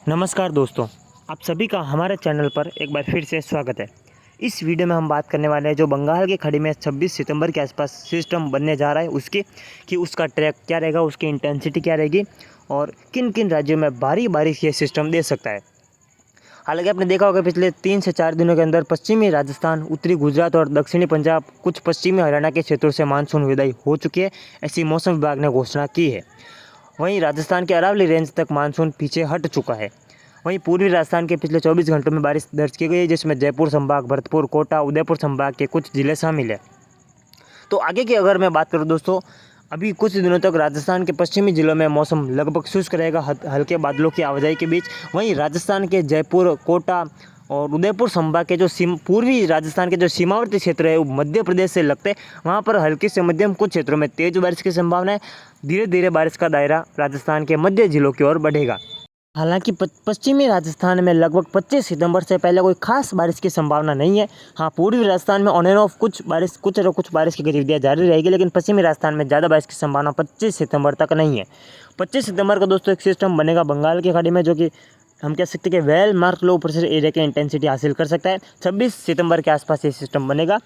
नमस्कार दोस्तों, आप सभी का हमारे चैनल पर एक बार फिर से स्वागत है। इस वीडियो में हम बात करने वाले हैं जो बंगाल की खाड़ी में 26 सितंबर के आसपास सिस्टम बनने जा रहा है उसकी कि उसका ट्रैक क्या रहेगा, उसकी इंटेंसिटी क्या रहेगी और किन किन राज्यों में भारी बारिश ये सिस्टम दे सकता है। हालांकि आपने देखा होगा पिछले 3 से 4 दिनों के अंदर पश्चिमी राजस्थान, उत्तरी गुजरात और दक्षिणी पंजाब, कुछ पश्चिमी हरियाणा के क्षेत्रों से मानसून विदाई हो चुकी है, ऐसी मौसम विभाग ने घोषणा की है। वहीं राजस्थान के अरावली रेंज तक मानसून पीछे हट चुका है। वहीं पूर्वी राजस्थान के पिछले 24 घंटों में बारिश दर्ज की गई है, जिसमें जयपुर संभाग, भरतपुर, कोटा, उदयपुर संभाग के कुछ जिले शामिल है। तो आगे की अगर मैं बात करूं दोस्तों, अभी कुछ दिनों तक राजस्थान के पश्चिमी जिलों में मौसम लगभग शुष्क रहेगा हल्के बादलों की आवाजाही के बीच। वहीं राजस्थान के जयपुर, कोटा और उदयपुर संभाग के जो पूर्वी राजस्थान के जो सीमावर्ती क्षेत्र है वो मध्य प्रदेश से लगते हैं, वहाँ पर हल्की से मध्यम, कुछ क्षेत्रों में तेज बारिश की संभावना है। धीरे धीरे बारिश का दायरा राजस्थान के मध्य जिलों की ओर बढ़ेगा। हालांकि पश्चिमी राजस्थान में लगभग 25 सितंबर से पहले कोई खास बारिश की संभावना नहीं है। हाँ, पूर्वी राजस्थान में ऑन एंड ऑफ कुछ बारिश की गतिविधियाँ जारी रहेगी, लेकिन पश्चिमी राजस्थान में ज़्यादा बारिश की संभावना 25 सितंबर तक नहीं है। 25 सितंबर को दोस्तों एक सिस्टम बनेगा बंगाल की खाड़ी में, जो कि हम कह सकते हैं कि well mark low pressure area की इंटेंसिटी हासिल कर सकता है। 26 सितंबर के आसपास ये सिस्टम बनेगा।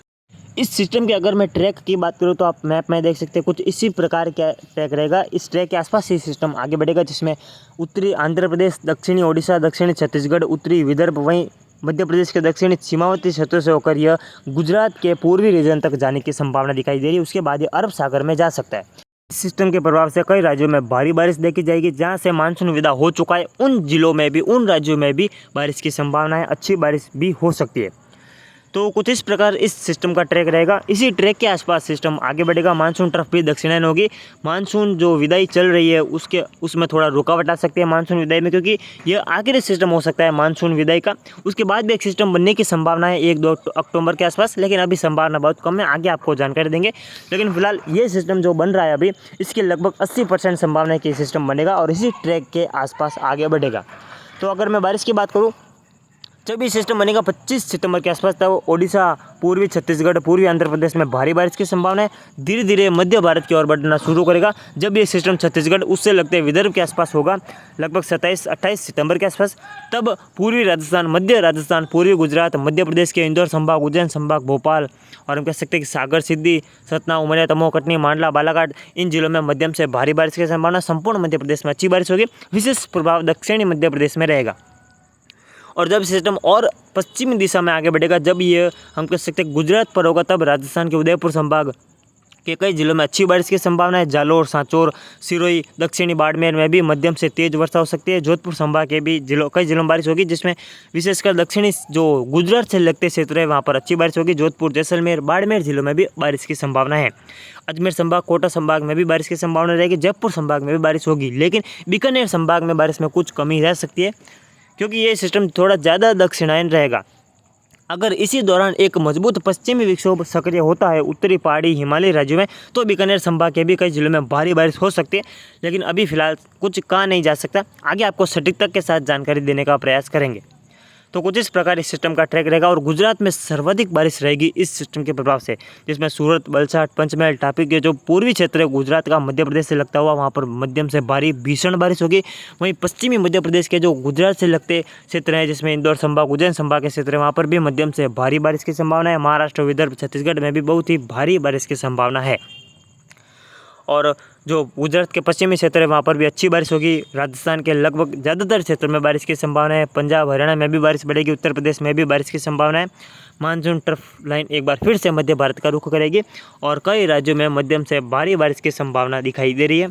इस सिस्टम के अगर मैं ट्रैक की बात करूँ तो आप मैप में देख सकते हैं कुछ इसी प्रकार का ट्रैक रहेगा। इस ट्रैक के आसपास ये सिस्टम आगे बढ़ेगा, जिसमें उत्तरी आंध्र प्रदेश, दक्षिणी ओडिशा, दक्षिणी छत्तीसगढ़, उत्तरी विदर्भ, वहीं मध्य प्रदेश के दक्षिणी सीमावर्ती क्षेत्रों से होकर यह गुजरात के पूर्वी रीजन तक जाने की संभावना दिखाई दे रही है। उसके बाद ये अरब सागर में जा सकता है। इस सिस्टम के प्रभाव से कई राज्यों में भारी बारिश देखी जाएगी। जहां से मानसून विदा हो चुका है उन जिलों में भी, उन राज्यों में भी बारिश की संभावना है, अच्छी बारिश भी हो सकती है। तो कुछ इस प्रकार इस सिस्टम का ट्रैक रहेगा। इसी ट्रैक के आसपास सिस्टम आगे बढ़ेगा। मानसून ट्रफ भी दक्षिणायन होगी। मानसून जो विदाई चल रही है उसमें थोड़ा रुकावट आ सकती है मानसून विदाई में, क्योंकि यह आखिरी सिस्टम हो सकता है मानसून विदाई का। उसके बाद भी एक सिस्टम बनने की संभावना है 1-2 अक्टूबर के आसपास, लेकिन अभी संभावना बहुत कम है। आगे आपको जानकारी देंगे, लेकिन फिलहाल ये सिस्टम जो बन रहा है अभी, इसकी लगभग 80% संभावना है कि सिस्टम बनेगा और इसी ट्रैक के आसपास आगे बढ़ेगा। तो अगर मैं बारिश की बात करूँ, जब ये सिस्टम बनेगा 25 सितंबर के आसपास, तब ओडिशा, पूर्वी छत्तीसगढ़, पूर्वी आंध्र प्रदेश में भारी बारिश की संभावना है। धीरे धीरे मध्य भारत की ओर बढ़ना शुरू करेगा। जब ये सिस्टम छत्तीसगढ़ उससे लगते विदर्भ के आसपास होगा, लगभग 27-28 सितंबर के आसपास, तब पूर्वी राजस्थान, मध्य राजस्थान, पूर्वी गुजरात, मध्य प्रदेश के इंदौर संभाग, उज्जैन संभाग, भोपाल और हम कह सकते हैं कि सागर, सिद्धि, सतना, उमरिया, तमोह, कटनी, मांडला, बालाघाट, इन जिलों में मध्यम से भारी बारिश की संभावना। संपूर्ण मध्य प्रदेश में अच्छी बारिश होगी। विशेष प्रभाव दक्षिणी मध्य प्रदेश में रहेगा। और जब सिस्टम और पश्चिमी दिशा में आगे बढ़ेगा, जब ये हम कह सकते हैं गुजरात पर होगा, तब राजस्थान के उदयपुर संभाग के कई जिलों में अच्छी बारिश की संभावना है। जालोर, सांचौर, सिरोही, दक्षिणी बाड़मेर में भी मध्यम से तेज वर्षा हो सकती है। जोधपुर संभाग के भी कई जिलों में बारिश होगी, जिसमें विशेषकर दक्षिणी जो गुजरात से लगते क्षेत्र है वहाँ पर अच्छी बारिश होगी। जोधपुर, जैसलमेर, बाड़मेर जिलों में भी बारिश की संभावना है। अजमेर संभाग, कोटा संभाग में भी बारिश की संभावना रहेगी। जयपुर संभाग में भी बारिश होगी, लेकिन बीकानेर संभाग में बारिश में कुछ कमी रह सकती है, क्योंकि ये सिस्टम थोड़ा ज़्यादा दक्षिणायन रहेगा। अगर इसी दौरान एक मजबूत पश्चिमी विक्षोभ सक्रिय होता है उत्तरी पहाड़ी हिमालयी राज्यों में, तो बीकानेर संभाग के भी कई जिलों में भारी बारिश हो सकती है, लेकिन अभी फिलहाल कुछ कहा नहीं जा सकता। आगे आपको सटीकता के साथ जानकारी देने का प्रयास करेंगे। तो कुछ इस प्रकार इस सिस्टम का ट्रैक रहेगा। और गुजरात में सर्वाधिक बारिश रहेगी इस सिस्टम के प्रभाव से, जिसमें सूरत, वलसाड, पंचमहल, तापी के जो पूर्वी क्षेत्र है गुजरात का, मध्य प्रदेश से लगता हुआ, वहाँ पर मध्यम से भारी भीषण बारिश होगी। वहीं पश्चिमी मध्य प्रदेश के जो गुजरात से लगते क्षेत्र हैं, जिसमें इंदौर संभाग, उज्जैन संभाग के क्षेत्र है, वहाँ पर भी मध्यम से भारी बारिश की संभावना है। महाराष्ट्र, विदर्भ, छत्तीसगढ़ में भी बहुत ही भारी बारिश की संभावना है। और जो गुजरात के पश्चिमी क्षेत्र है वहाँ पर भी अच्छी बारिश होगी। राजस्थान के लगभग ज़्यादातर क्षेत्रों में बारिश की संभावना है। पंजाब, हरियाणा में भी बारिश बढ़ेगी। उत्तर प्रदेश में भी बारिश की संभावना है। मानसून ट्रफ लाइन एक बार फिर से मध्य भारत का रुख करेगी और कई राज्यों में मध्यम से भारी बारिश की संभावना दिखाई दे रही है।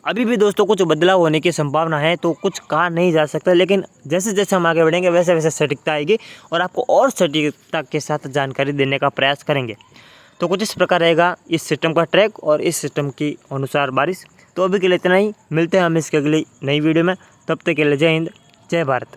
अभी भी दोस्तों कुछ बदलाव होने की संभावना है, तो कुछ कहा नहीं जा सकता, लेकिन जैसे जैसे हम आगे बढ़ेंगे वैसे वैसे सटीकता आएगी और आपको और सटीकता के साथ जानकारी देने का प्रयास करेंगे। तो कुछ इस प्रकार रहेगा इस सिस्टम का ट्रैक और इस सिस्टम की अनुसार बारिश। तो अभी के लिए इतना ही, मिलते हैं हम इसके अगली नई वीडियो में। तब तक के लिए जय हिंद, जय भारत।